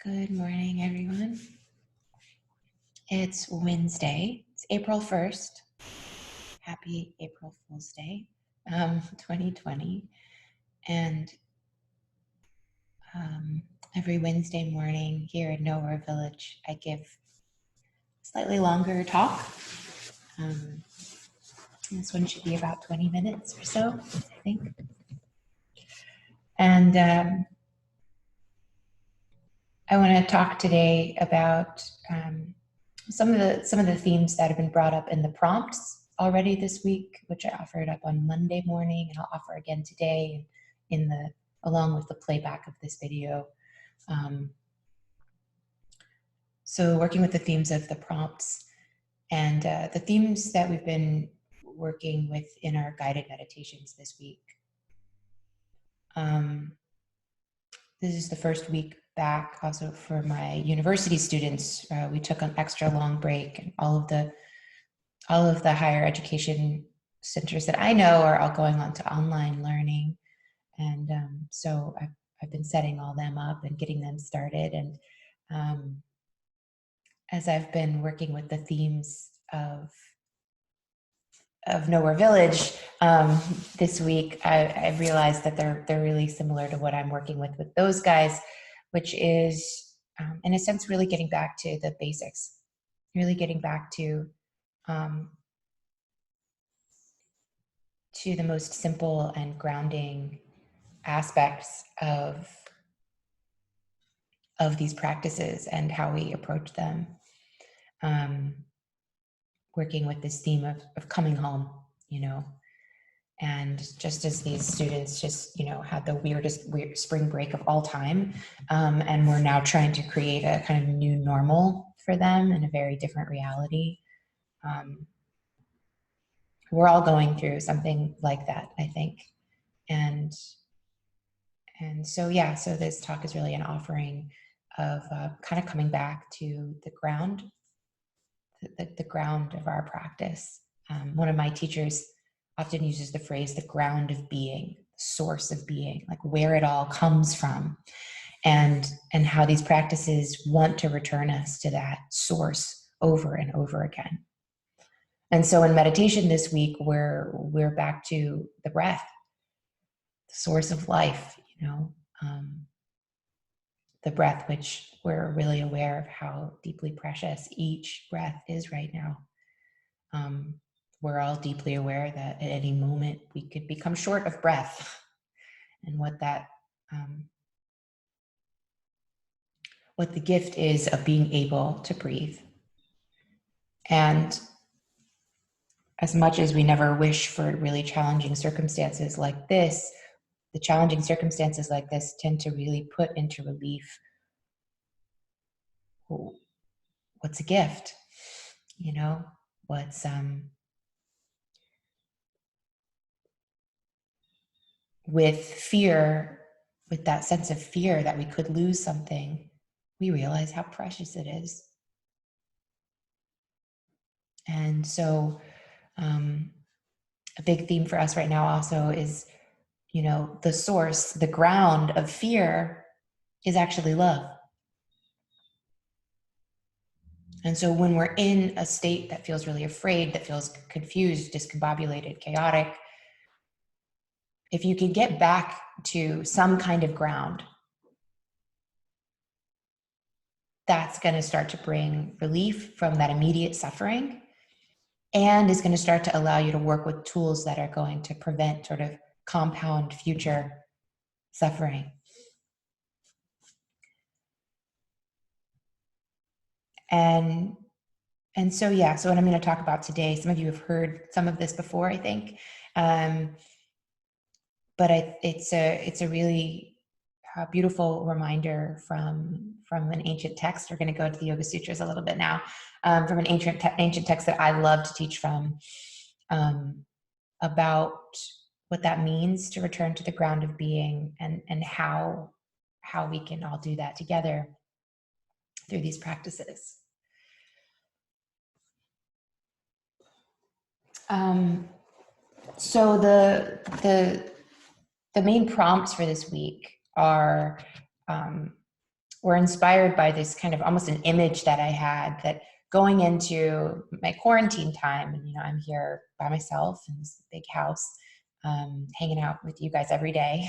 Good morning, everyone. It's Wednesday. It's April 1st. Happy April Fool's Day, 2020. And every Wednesday morning here at Nowhere Village, I give a slightly longer talk. This one should be about 20 minutes or so, I think. And I want to talk today about some of the themes that have been brought up in the prompts already this week, which I offered up on Monday morning, and I'll offer again today along with the playback of this video. So working with the themes of the prompts and the themes that we've been working with in our guided meditations this week. This is the first week back also for my university students. We took an extra long break, and all of the higher education centers that I know are all going on to online learning. And so I've been setting all them up and getting them started. And as I've been working with the themes of Nowhere Village this week, I've realized that they're really similar to what I'm working with those guys, which is, in a sense, really getting back to the basics, really getting back to the most simple and grounding aspects of these practices and how we approach them. Working with this theme of coming home, and just as these students just, had the weirdest spring break of all time, and we're now trying to create a kind of new normal for them in a very different reality. We're all going through something like that, I think. And so, so this talk is really an offering of kind of coming back to the ground, the ground of our practice. One of my teachers often uses the phrase, the ground of being, source of being, like where it all comes from, and how these practices want to return us to that source over and over again. And so in meditation this week, we're back to the breath, the source of life, the breath, which we're really aware of how deeply precious each breath is right now. We're all deeply aware that at any moment we could become short of breath, and what the gift is of being able to breathe. And as much as we never wish for really challenging circumstances like this, the challenging circumstances like this tend to really put into relief what's a gift, what's with fear, with that sense of fear that we could lose something, we realize how precious it is. And so a big theme for us right now also is, the source, the ground of fear is actually love. And so when we're in a state that feels really afraid, that feels confused, discombobulated, chaotic, if you could get back to some kind of ground, that's going to start to bring relief from that immediate suffering, and is going to start to allow you to work with tools that are going to prevent sort of compound future suffering. And so what I'm going to talk about today, some of you have heard some of this before, I think, but it's a really beautiful reminder from an ancient text. We're going to go to the Yoga Sutras a little bit now, from an ancient text that I love to teach from, about what that means to return to the ground of being, and how we can all do that together through these practices. So the main prompts for this week are were inspired by this kind of almost an image that I had, that going into my quarantine time, and I'm here by myself in this big house, hanging out with you guys every day,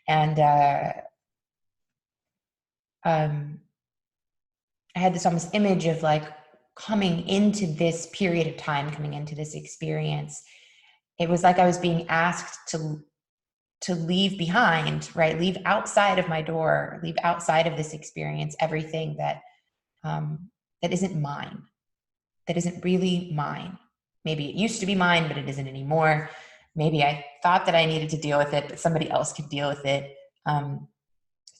and I had this almost image of like coming into this period of time, coming into this experience. It was like I was being asked to leave behind, right? Leave outside of my door, leave outside of this experience, everything that that isn't mine, that isn't really mine. Maybe it used to be mine, but it isn't anymore. Maybe I thought that I needed to deal with it, but somebody else could deal with it.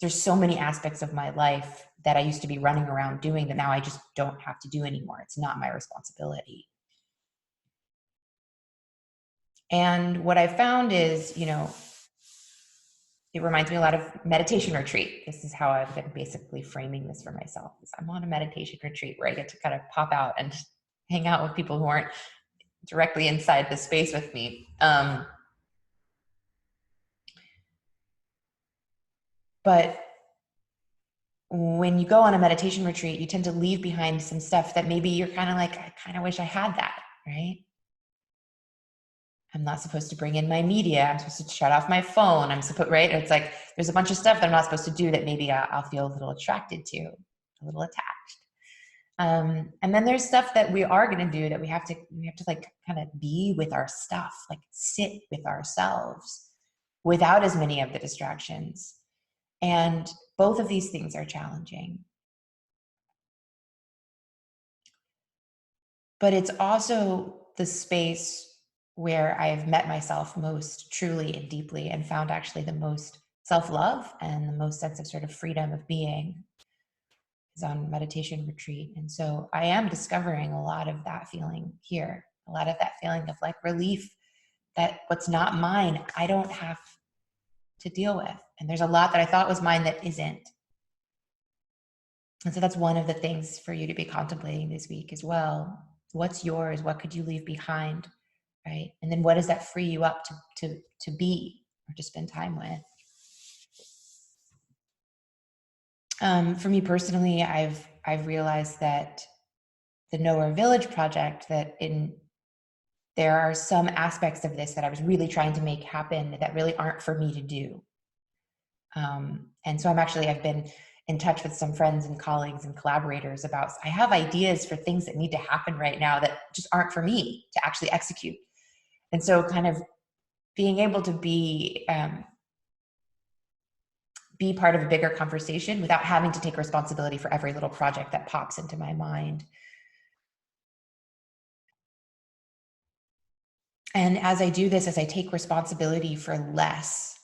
There's so many aspects of my life that I used to be running around doing that now I just don't have to do anymore. It's not my responsibility. And what I found is, it reminds me a lot of meditation retreat. This is how I've been basically framing this for myself. I'm on a meditation retreat where I get to kind of pop out and hang out with people who aren't directly inside the space with me. But when you go on a meditation retreat, you tend to leave behind some stuff that maybe you're kind of like, I kind of wish I had that, right? I'm not supposed to bring in my media. I'm supposed to shut off my phone. Right? It's like, there's a bunch of stuff that I'm not supposed to do that maybe I'll feel a little attracted to, a little attached. And then there's stuff that we are going to do that we have to like kind of be with our stuff, like sit with ourselves without as many of the distractions. And both of these things are challenging. But it's also the space where I've met myself most truly and deeply, and found actually the most self-love and the most sense of sort of freedom of being, is on meditation retreat. And so I am discovering a lot of that feeling here, a lot of that feeling of like relief that what's not mine, I don't have to deal with. And there's a lot that I thought was mine that isn't. And so that's one of the things for you to be contemplating this week as well. What's yours? What could you leave behind? Right? And then what does that free you up to be or to spend time with? For me personally, I've realized that the Nowhere Village project, there are some aspects of this that I was really trying to make happen that really aren't for me to do. And so I've been in touch with some friends and colleagues and collaborators about, I have ideas for things that need to happen right now that just aren't for me to actually execute. And so kind of being able to be part of a bigger conversation without having to take responsibility for every little project that pops into my mind. And as I do this, as I take responsibility for less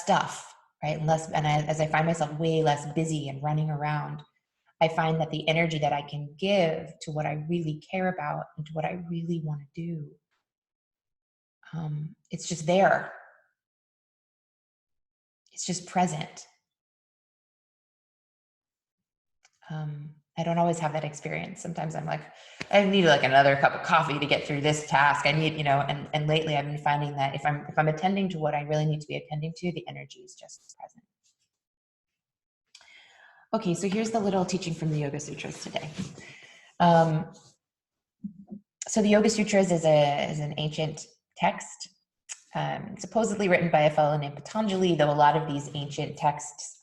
stuff, right? As I find myself way less busy and running around, I find that the energy that I can give to what I really care about and to what I really want to do, it's just there. It's just present. I don't always have that experience. Sometimes I'm like, I need like another cup of coffee to get through this task. I need, and lately I've been finding that if I'm attending to what I really need to be attending to, the energy is just present. Okay, so here's the little teaching from the Yoga Sutras today. So the Yoga Sutras is an ancient text, supposedly written by a fellow named Patanjali, though a lot of these ancient texts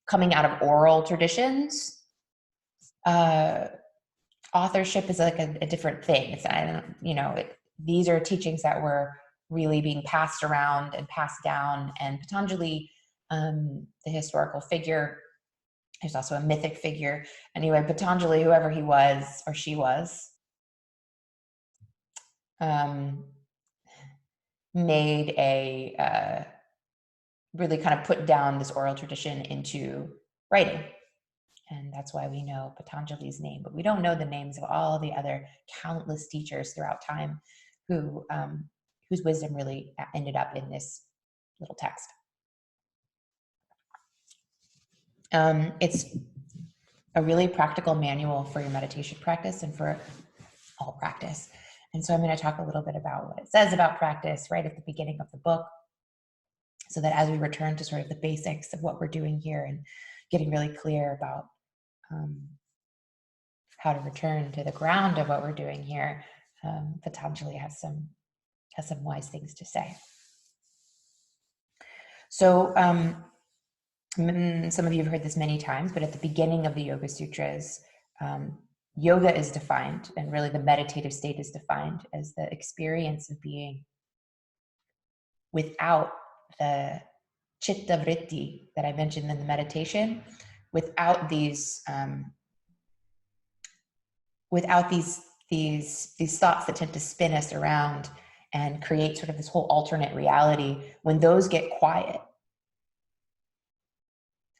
coming out of oral traditions, authorship is like a different thing. These are teachings that were really being passed around and passed down. And Patanjali, the historical figure, there's also a mythic figure. Anyway, Patanjali, whoever he was or she was, made really kind of put down this oral tradition into writing. And that's why we know Patanjali's name, but we don't know the names of all the other countless teachers throughout time whose wisdom really ended up in this little text. It's a really practical manual for your meditation practice and for all practice. And so I'm going to talk a little bit about what it says about practice right at the beginning of the book. So that as we return to sort of the basics of what we're doing here and getting really clear about how to return to the ground of what we're doing here, Patanjali has some wise things to say. So some of you have heard this many times, but at the beginning of the Yoga Sutras, yoga is defined, and really the meditative state is defined as the experience of being without the chitta vritti that I mentioned in the meditation, without these thoughts that tend to spin us around and create sort of this whole alternate reality. When those get quiet,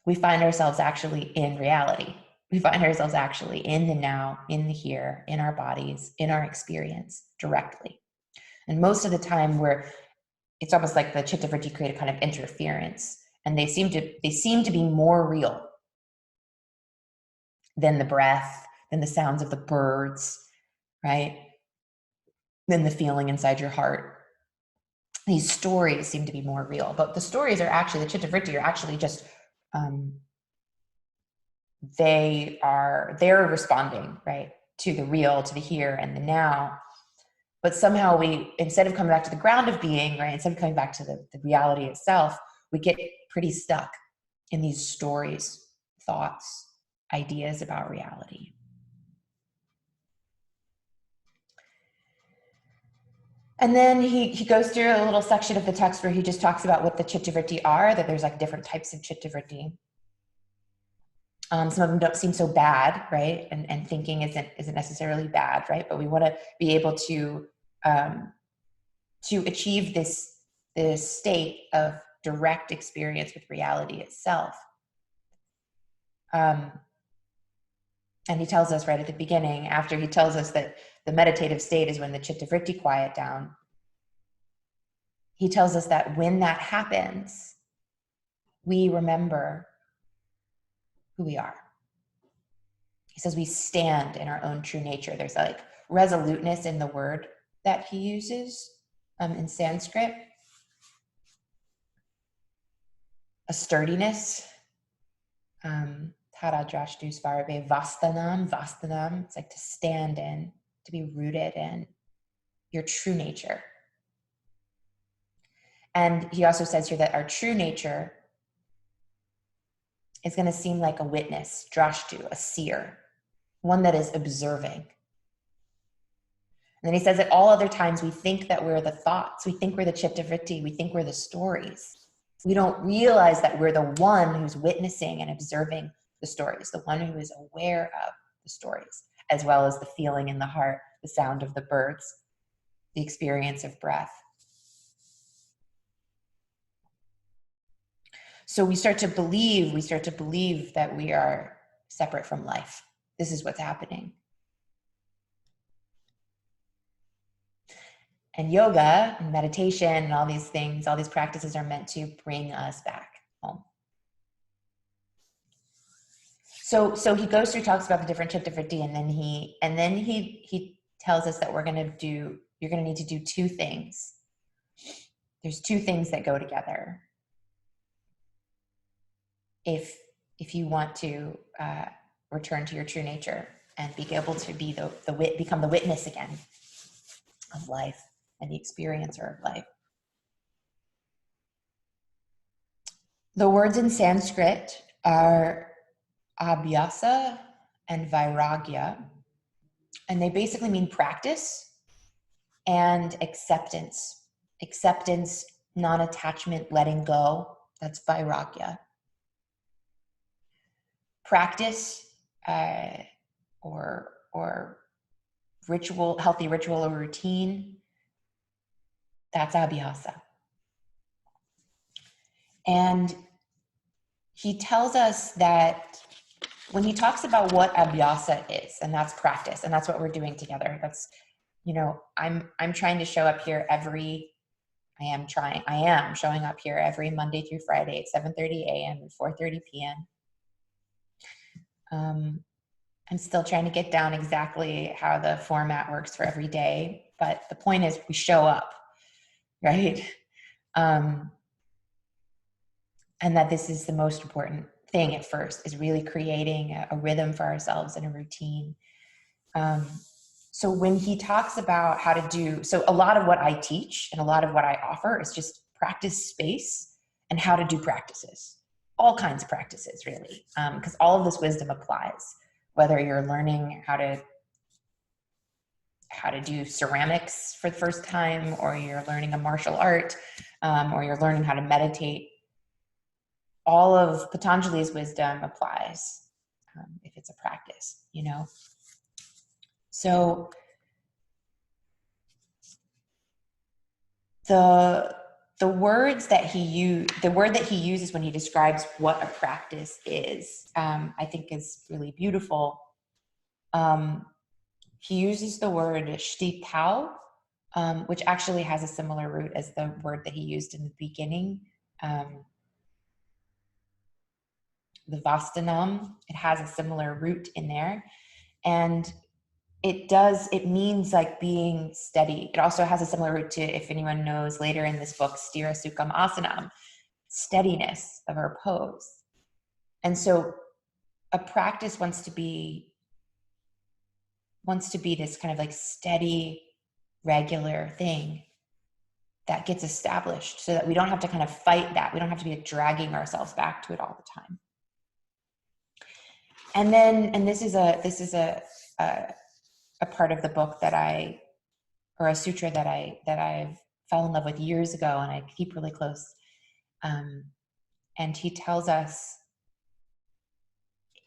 we find ourselves actually in reality. We find ourselves actually in the now, in the here, in our bodies, in our experience directly. And most of the time it's almost like the chitta vritti create a kind of interference, and they seem to be more real than the breath, than the sounds of the birds, right? Than the feeling inside your heart. These stories seem to be more real, but the stories are actually, the chitta vritti are actually just, they're responding, right, to the real, to the here and the now. But somehow we, instead of coming back to the ground of being, right, instead of coming back to the reality itself, we get pretty stuck in these stories, thoughts, ideas about reality. And then he goes through a little section of the text where he just talks about what the chitta vritti are, that there's like different types of chitta vritti. Some of them don't seem so bad, right? And thinking isn't necessarily bad, right? But we want to be able to achieve this state of direct experience with reality itself. And he tells us right at the beginning, after he tells us that the meditative state is when the chitta vritti quiet down, he tells us that when that happens, we remember who we are. He says we stand in our own true nature. There's like resoluteness in the word that he uses in Sanskrit, a sturdiness. Tara drashtu svarve vastanam. It's like to stand in, to be rooted in your true nature. And he also says here that our true nature is going to seem like a witness, drashtu, a seer, one that is observing. And then he says that all other times we think that we're the thoughts, we think we're the chitta vritti, we think we're the stories. We don't realize that we're the one who's witnessing and observing the stories, the one who is aware of the stories, as well as the feeling in the heart, the sound of the birds, the experience of breath. So we start to believe that we are separate from life. This is what's happening. And yoga and meditation and all these things, all these practices are meant to bring us back home. So he goes through, talks about the different chitta vritti, and then he tells us that you're going to need to do two things. There's two things that go together. If you want to return to your true nature and be able to be become the witness again of life and the experiencer of life. The words in Sanskrit are abhyasa and vairagya, and they basically mean practice and acceptance. Acceptance, non-attachment, letting go, that's vairagya. Practice or ritual, healthy ritual or routine, that's abhyasa. And he tells us that when he talks about what abhyasa is, and that's practice, and that's what we're doing together. That's, I'm trying to show up here I am showing up here every Monday through Friday at 7:30 a.m. and 4:30 p.m. I'm still trying to get down exactly how the format works for every day, but the point is we show up, right? and that this is the most important thing at first, is really creating a rhythm for ourselves and a routine. So when he talks about how to do, so a lot of what I teach and a lot of what I offer is just practice space and how to do practices, all kinds of practices, really, because all of this wisdom applies, whether you're learning how to do ceramics for the first time, or you're learning a martial art, or you're learning how to meditate. All of Patanjali's wisdom applies if it's a practice, you know? So the words that the word that he uses when he describes what a practice is, I think is really beautiful. He uses the word shtitao, which actually has a similar root as the word that he used in the beginning, the vastanam. It has a similar root in there, and it means like being steady. It also has a similar root to, if anyone knows later in this book, stira sukham asanam, steadiness of our pose. And so a practice wants to be this kind of like steady, regular thing that gets established, so that we don't have to kind of fight that. We don't have to be dragging ourselves back to it all the time. And then, and this is a part of the book or a sutra that I fell in love with years ago, and I keep really close. And he tells us,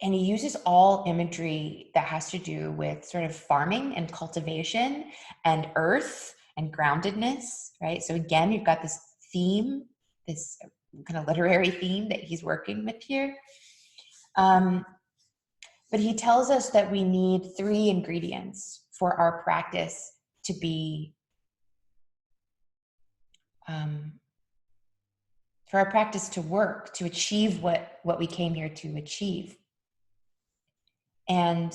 and he uses all imagery that has to do with sort of farming and cultivation and earth and groundedness, right? So again, you've got this theme, this kind of literary theme that he's working with here. But he tells us that we need 3 ingredients for our practice to be, for our practice to work, to achieve what we came here to achieve. And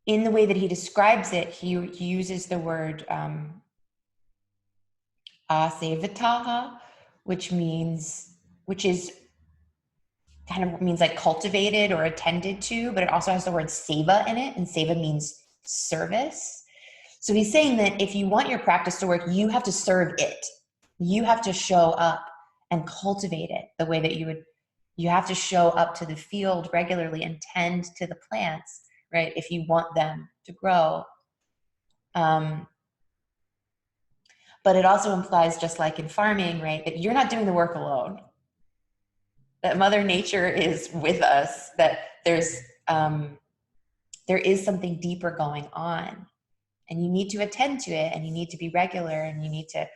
in the way that he describes it, he uses the word asevataha, which is kind of means like cultivated or attended to, but it also has the word seva in it, and seva means service. So he's saying that if you want your practice to work, you have to serve it. You have to show up and cultivate it the way that you have to show up to the field regularly and tend to the plants, right? If you want them to grow. But it also implies, just like in farming, right, that you're not doing the work alone. That Mother Nature is with us, that there is something deeper going on, and you need to attend to it, and you need to be regular, and you need to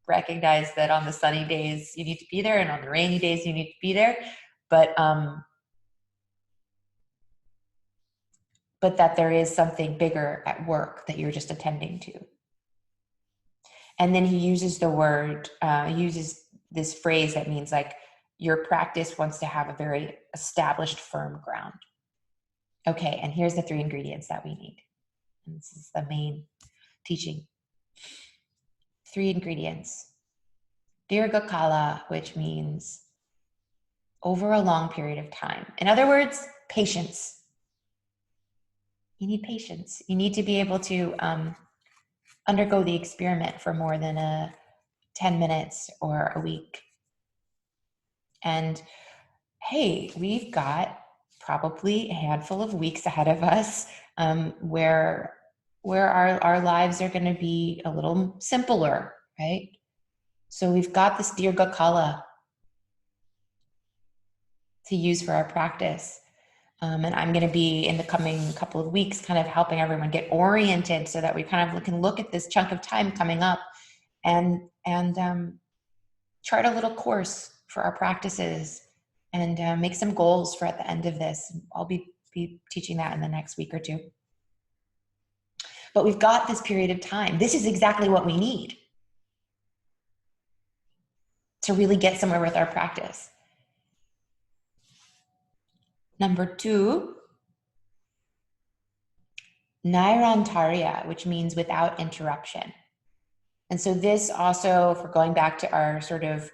recognize that on the sunny days you need to be there, and on the rainy days you need to be there, but that there is something bigger at work that you're just attending to. And then he uses uses this phrase that means like your practice wants to have a very established, firm ground. Okay, and here's the 3 ingredients that we need. And this is the main teaching. 3 ingredients. Dirghakala, which means over a long period of time. In other words, patience. You need patience. You need to be able to undergo the experiment for more than 10 minutes or a week. And hey, we've got probably a handful of weeks ahead of us where our lives are going to be a little simpler, right? So we've got this Dirghakala to use for our practice. And I'm going to be, in the coming couple of weeks, kind of helping everyone get oriented so that we kind of can look at this chunk of time coming up and chart a little course for our practices and make some goals for at the end of this. I'll be teaching that in the next week or 2. But we've got this period of time. This is exactly what we need to really get somewhere with our practice. Number 2, Nairantarya, which means without interruption. And so this also, for going back to our sort of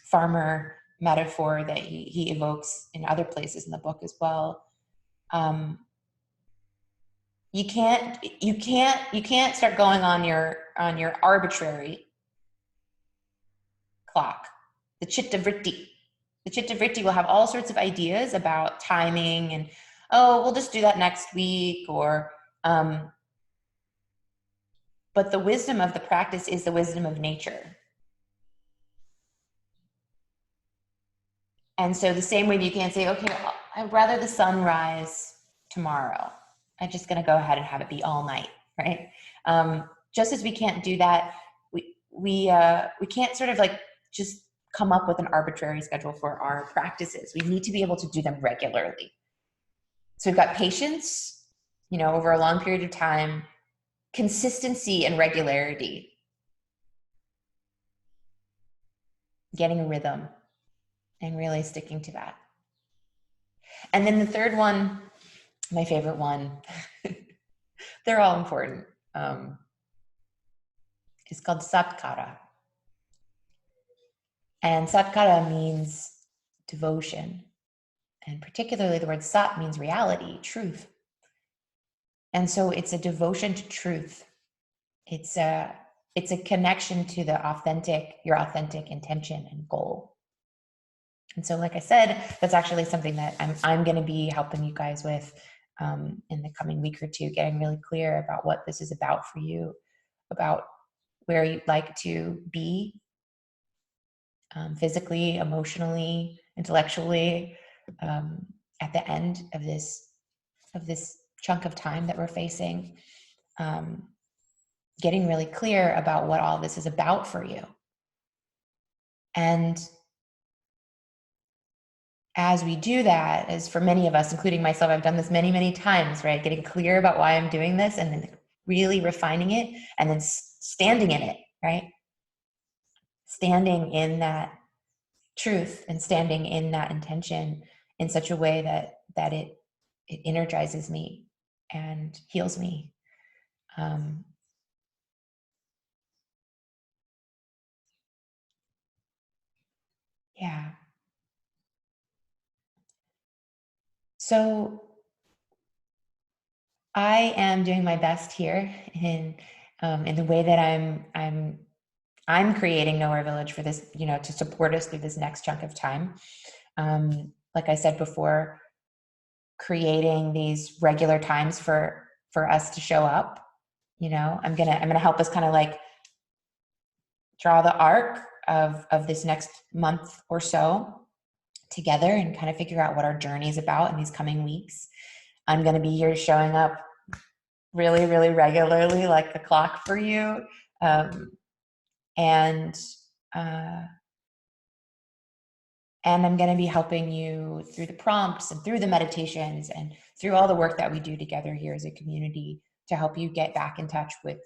farmer metaphor that he evokes in other places in the book as well, you can't start going on your arbitrary clock, the chitta vritti. The chitta vritti will have all sorts of ideas about timing and, oh, we'll just do that next week, or but the wisdom of the practice is the wisdom of nature. And so the same way that you can't say, okay, I'd rather the sun rise tomorrow, I'm just going to go ahead and have it be all night, right? Just as we can't do that, we can't sort of like just come up with an arbitrary schedule for our practices. We need to be able to do them regularly. So we've got patience, over a long period of time, consistency and regularity, getting a rhythm and really sticking to that. And then the third one, my favorite one, they're all important, is called satkara. And satkara means devotion. And particularly the word sat means reality, truth. And so it's a devotion to truth. It's a connection to your authentic intention and goal. And so, like I said, that's actually something that I'm going to be helping you guys with in the coming week or two, getting really clear about what this is about for you, about where you'd like to be physically, emotionally, intellectually, at the end of this chunk of time that we're facing. Getting really clear about what all this is about for you. And as we do that, as for many of us, including myself, I've done this many, many times, right? Getting clear about why I'm doing this and then really refining it and then standing in it, right? Standing in that truth and standing in that intention in such a way that it energizes me and heals me. Yeah. So I am doing my best here in the way that I'm creating Nowhere Village for this, to support us through this next chunk of time. Like I said before, creating these regular times for us to show up. I'm gonna help us kind of like draw the arc of this next month or so together and kind of figure out what our journey is about in these coming weeks. I'm going to be here showing up really, really regularly, like the clock for you. And I'm going to be helping you through the prompts and through the meditations and through all the work that we do together here as a community to help you get back in touch with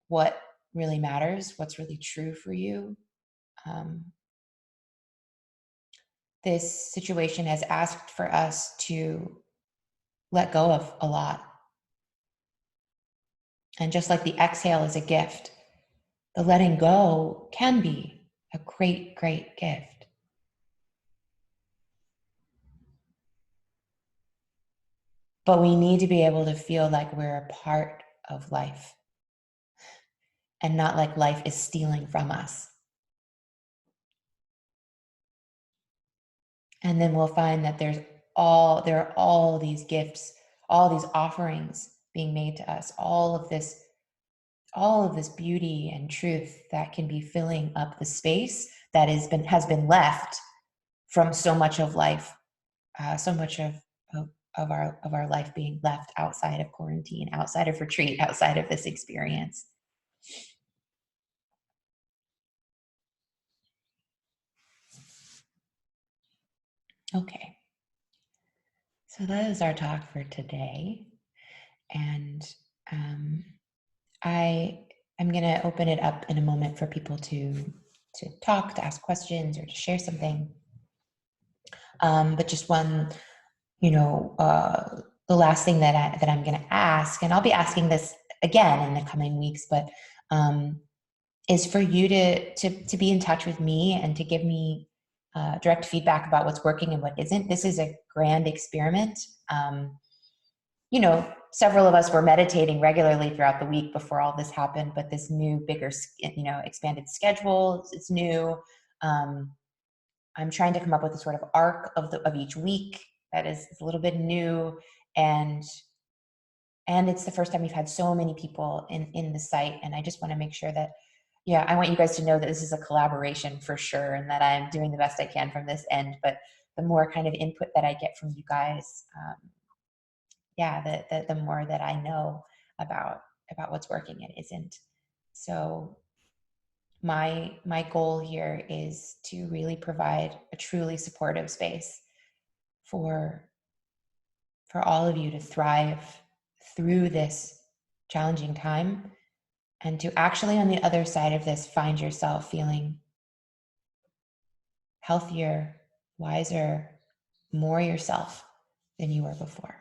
what really matters, what's really true for you. This situation has asked for us to let go of a lot. And just like the exhale is a gift, the letting go can be a great, great gift. But we need to be able to feel like we're a part of life and not like life is stealing from us. And then we'll find that there are all these gifts, all these offerings being made to us, all of this beauty and truth that can be filling up the space that has been left from so much of life, so much of our life being left outside of quarantine, outside of retreat, outside of this experience. Okay. So that is our talk for today. And I'm going to open it up in a moment for people to talk, to ask questions, or to share something. But just one, the last thing that I'm going to ask, and I'll be asking this again in the coming weeks, but is for you to be in touch with me and to give me direct feedback about what's working and what isn't. This is a grand experiment. You know, several of us were meditating regularly throughout the week before all this happened, but this new, bigger, you know, expanded schedule, it's new. I'm trying to come up with a sort of arc of each week that is a little bit new, and it's the first time we've had so many people in the site, and I just want to make sure that, yeah, I want you guys to know that this is a collaboration for sure, and that I'm doing the best I can from this end. But the more kind of input that I get from you guys, yeah, the more that I know about what's working and isn't. So my goal here is to really provide a truly supportive space for all of you to thrive through this challenging time, and to actually on the other side of this find yourself feeling healthier, wiser, more yourself than you were before.